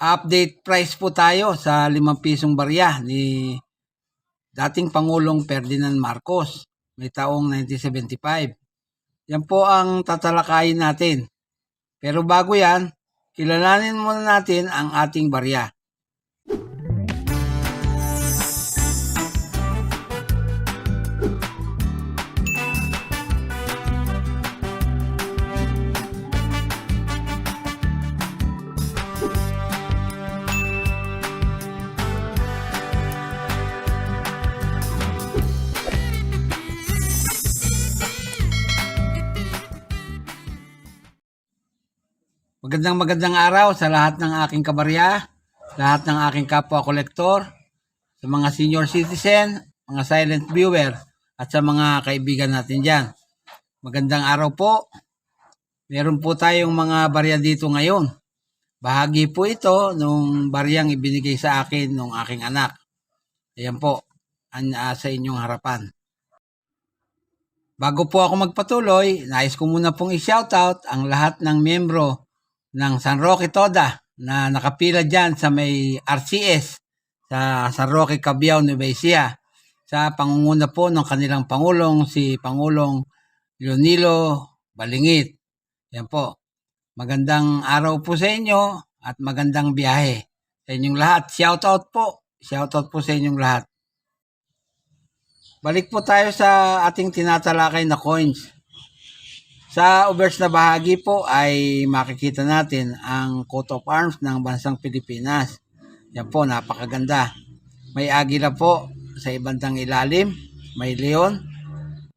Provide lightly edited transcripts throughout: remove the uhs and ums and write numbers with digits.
Update price po tayo sa 5 pisong barya ni dating Pangulong Ferdinand Marcos, may taong 1975. Yan po ang tatalakayin natin. Pero bago yan, kilalanin muna natin ang ating barya. Magandang araw sa lahat ng aking kabarya, lahat ng aking kapwa-kolektor, sa mga senior citizen, mga silent viewer, at sa mga kaibigan natin dyan. Magandang araw po. Meron po tayong mga barya dito ngayon. Bahagi po ito nung baryang ibinigay sa akin nung aking anak. Ayan po, sa inyong harapan. Bago po ako magpatuloy, nais ko muna pong i-shoutout ang lahat ng miyembro ng San Roque Toda na nakapila dyan sa may RCS sa San Roque Cabiao, Nueva Ecija, sa pangunguna po ng kanilang Pangulong, si Pangulong Leonilo Balingit. Yan po. Magandang araw po sa inyo at magandang biyahe sa inyong lahat. Shoutout po. Shoutout po sa inyong lahat. Balik po tayo sa ating tinatalakay na coins. Sa obverse na bahagi po ay makikita natin ang coat of arms ng bansang Pilipinas. Yan po, napakaganda. May agila po sa ibandang ilalim, may leon,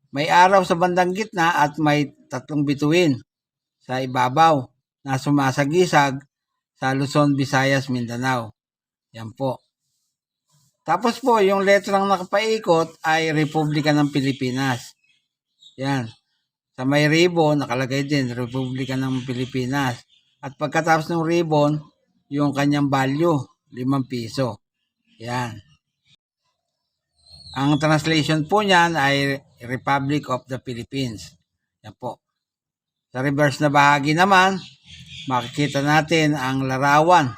may araw sa bandang gitna at may 3 bituin sa ibabaw na sumasagisag sa Luzon, Visayas, Mindanao. Yan po. Tapos po, yung letrang nakapaikot ay Republika ng Pilipinas. Yan. Sa may ribbon, nakalagay din, Republika ng Pilipinas. At pagkatapos ng ribbon, yung kanyang value, 5 piso. Yan. Ang translation po niyan ay Republic of the Philippines. Yan po. Sa reverse na bahagi naman, makikita natin ang larawan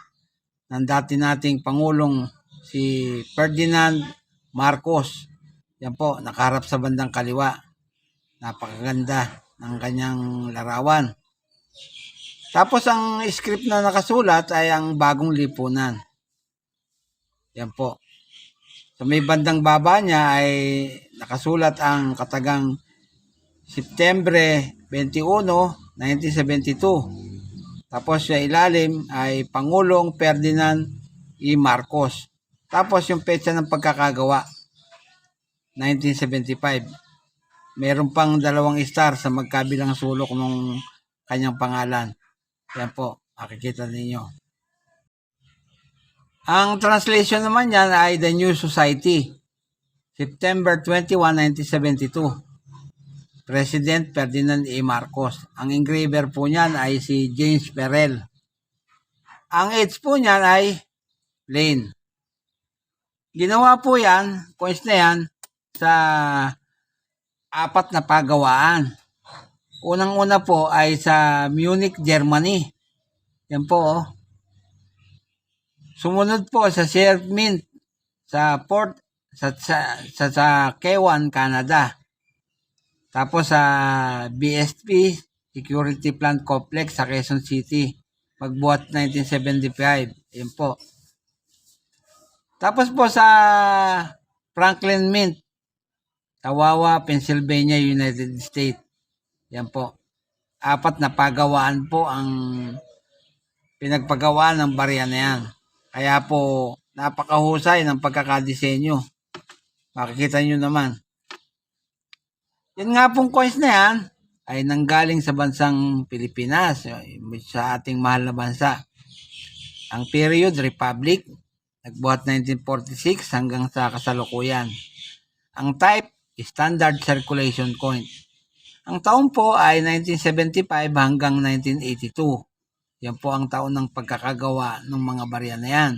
ng dati nating Pangulong si Ferdinand Marcos. Yan po, nakaharap sa bandang kaliwa. Napakaganda ng kanyang larawan. Tapos ang script na nakasulat ay ang bagong lipunan. Yan po. Sa may bandang baba niya ay nakasulat ang katagang Setyembre 21, 1972. Tapos sa ilalim ay Pangulong Ferdinand E. Marcos. Tapos yung petsa ng pagkakagawa, 1975. Meron pang 2 star sa magkabilang sulok ng kanyang pangalan. Yan po, makikita ninyo. Ang translation naman yan ay The New Society, September 21, 1972. President Ferdinand E. Marcos. Ang engraver po niyan ay si James Perel. Ang age po niyan ay Lane. Ginawa po yan, coins na yan, sa 4 na pagawaan. Unang-una po ay sa Munich, Germany. Yan po. Oh. Sumunod po sa Share Mint sa Port sa Kewan, Canada. Tapos sa BSP Security Plant Complex sa Quezon City. Magbuhat 1975. Yan po. Tapos po sa Franklin Mint, Tawawa, Pennsylvania, United States. Yan po. 4 na pagawaan po ang pinagpagawaan ng barya na yan. Kaya po, napakahusay ng pagkakadisenyo. Makikita nyo naman. Yan nga pong coins na yan ay nanggaling sa bansang Pilipinas, sa ating mahal na bansa. Ang period, Republic, nagbuhat 1946 hanggang sa kasalukuyan. Ang type, Standard Circulation Coin. Ang taon po ay 1975 hanggang 1982. Yan po ang taon ng pagkakagawa ng mga barya na yan.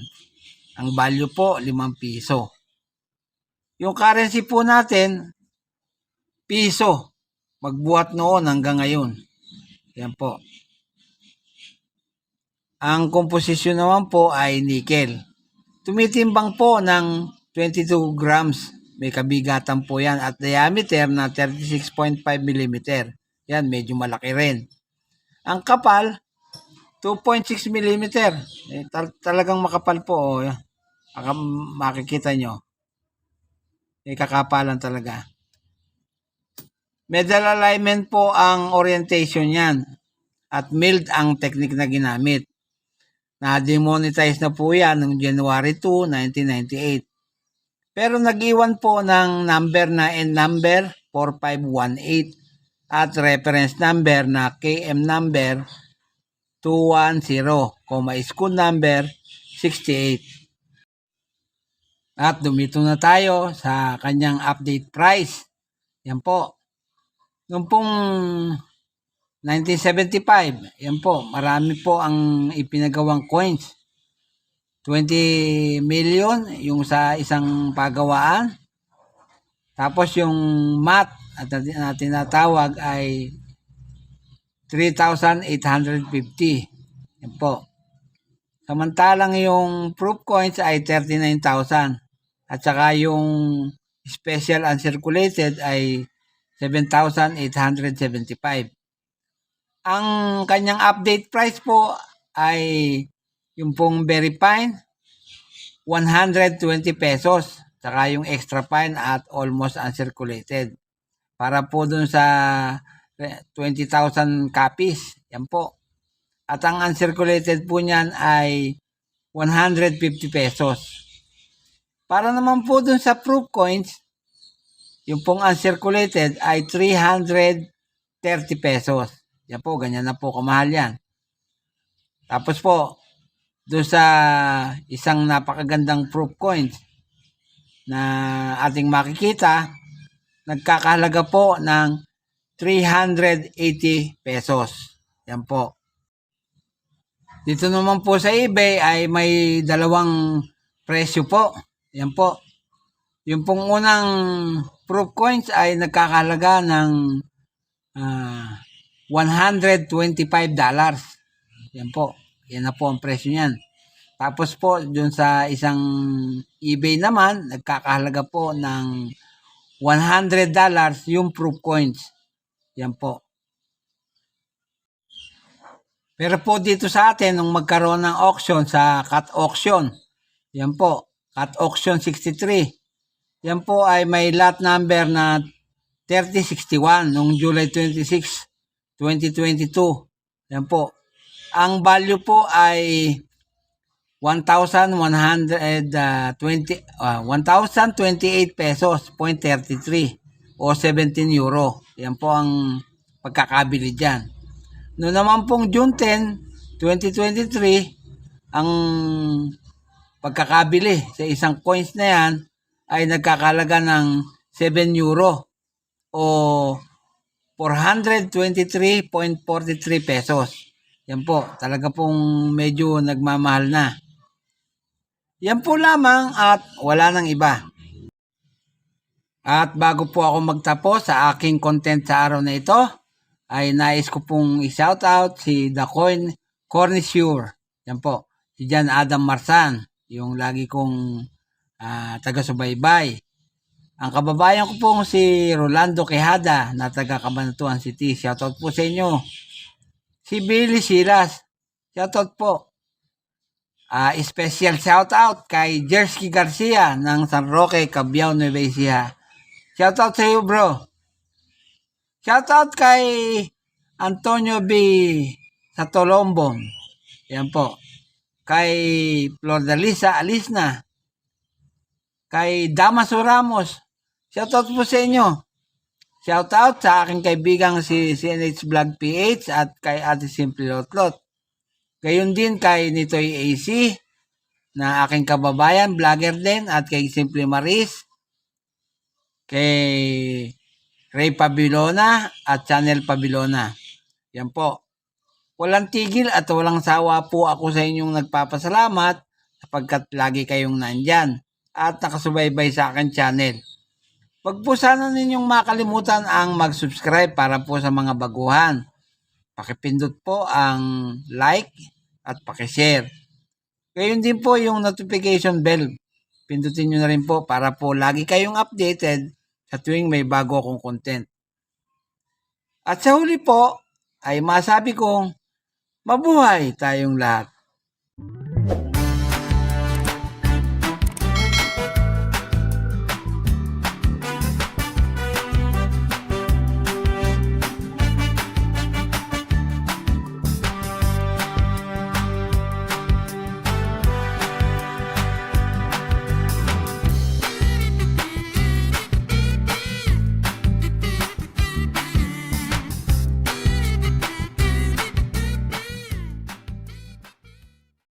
Ang value po, 5 piso. Yung currency po natin, piso. Magbuhat noon hanggang ngayon. Yan po. Ang komposisyon naman po ay nickel. Tumitimbang po ng 22 grams. May kabigatan po yan at diameter na 36.5 mm. Yan, medyo malaki rin. Ang kapal, 2.6 mm. Talagang makapal po. Oh. Makikita nyo. May kakapalan talaga. Medal alignment po ang orientation yan. At milled ang technique na ginamit. Na-demonetize na po yan noong January 2, 1998. Pero nag-iwan po ng number na N-number 4518 at reference number na KM number 210, school number 68. At dumito na tayo sa kanyang update price. Yan po. Noong pong 1975, yan po, marami po ang ipinagawang coins. 20 million yung sa isang pagawaan. Tapos yung mat at na tinatawag ay 3,850. Yan po. Samantalang yung proof coins ay 39,000. At saka yung special uncirculated ay 7,875. Ang kanyang update price po ay yung pong very fine, 120 pesos. Saka yung extra fine at almost uncirculated. Para po dun sa 20,000 copies. Yan po. At ang uncirculated po niyan ay 150 pesos. Para naman po dun sa proof coins, yung pong uncirculated ay 330 pesos. Yan po, ganyan na po kamahal yan. Tapos po, doon sa isang napakagandang proof coins na ating makikita, nagkakahalaga po ng 380 pesos. Yan po. Dito naman po sa eBay ay may dalawang presyo po. Yan po. Yung pong unang proof coins ay nagkakahalaga ng $125. Yan po. Yan na po ang presyo niyan. Tapos po, dun sa isang eBay naman, nagkakahalaga po ng $100 yung proof coins. Yan po. Pero po dito sa atin, nung magkaroon ng auction sa Cat Auction, yan po, Cat Auction 63, yan po ay may lot number na 3061 noong July 26, 2022. Yan po. Ang value po ay 1,128 pesos, 0.33 o 17 euro. Yan po ang pagkakabili dyan. Noong naman pong June 10, 2023, ang pagkakabili sa isang coins na yan ay nagkakalaga ng 7 euro o 423.43 pesos. Yan po, talaga pong medyo nagmamahal na. Yan po lamang at wala nang iba. At bago po ako magtapos sa aking content sa araw na ito, ay nais ko pong i-shoutout si The Connoisseur. Yan po, si John Adam Marsan, yung lagi kong taga-subaybay. Ang kababayan ko pong si Rolando Quijada na taga Cabanatuan City. Shoutout po sa inyo. Si Billy Silas. Shoutout po. Special shoutout kay Jersey Garcia ng San Roque, Cabiao, Nueva Ecija. Shoutout sa iyo, bro. Shoutout kay Antonio B. sa Tolombon. Yan po. Kay Flordalisa Alisna. Kay Damaso Ramos. Shoutout po sa inyo. Shoutout sa aking kaibigang si CNH Vlog PH at kay Ate Simple Lotlot. Gayon din kay Nitoy AC na aking kababayan, vlogger din, at kay Simple Maris, kay Ray Pabilona at Channel Pabilona. Yan po. Walang tigil at walang sawa po ako sa inyong nagpapasalamat sapagkat lagi kayong nandyan at nakasubaybay sa aking channel. Huwag po sana ninyong makalimutan ang mag-subscribe para po sa mga baguhan. Pakipindot po ang like at pakishare. Gayon din po yung notification bell. Pindutin nyo na rin po para po lagi kayong updated sa tuwing may bago akong content. At sa huli po ay masabi kong mabuhay tayong lahat.